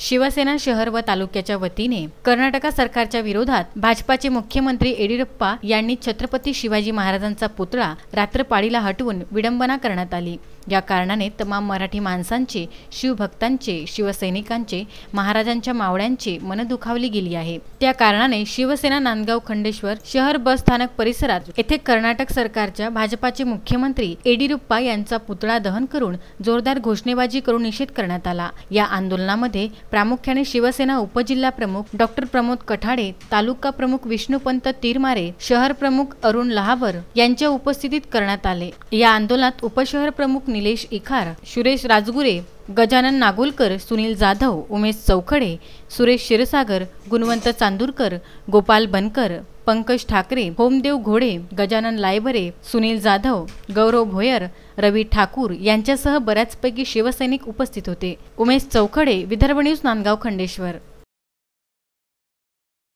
शिवसेना शहर व तालुक्याच्या वतीने कर्नाटक सरकारच्या विरोधात भाजपाचे मुख्यमंत्री येडियुरप्पा यांनी छत्रपती शिवाजी महाराजांचा पुतळा रात्रपाळीला हटवून विडंबना करण्यात आली। या कारणाने तमाम मराठी माणसांचे, शिवभक्तांचे, शिवसैनिकांचे, महाराजांच्या मावळ्यांचे मन दुखावली गेली आहे। त्या कारणाने शिवसेना नांदगाव खंडेश्वर शहर बस स्थानक परिसरात येथे कर्नाटक सरकारच्या भाजपाचे मुख्यमंत्री येडियुरप्पा यांचा पुतळा दहन करून जोरदार घोषणाबाजी करून निषेध करण्यात आला। या आंदोलनामध्ये प्रामुख्याने शिवसेना उपजिल्हा प्रमुख डॉक्टर प्रमोद कठाडे, तालुका प्रमुख विष्णुपंत तीरमारे, शहर प्रमुख अरुण लहावर यांच्या उपस्थितीत करण्यात आले। या आंदोलनात उपशहर प्रमुख निलेश इखार, सुरेश राजगुरे, गजानन नागोलकर, सुनील जाधव, उमेश चौखडे, सुरेश क्षीरसागर, गुणवंत चांदूरकर, गोपाल बनकर, पंकज ठाकरे, होमदेव घोडे, गजानन लायबरे, सुनील जाधव, गौरव भोयर, रवी ठाकूर यांच्यासह बऱ्याचपैकी शिवसैनिक उपस्थित होते। उमेश चौखडे, विदर्भ न्यूज, नांदगाव खंडेश्वर।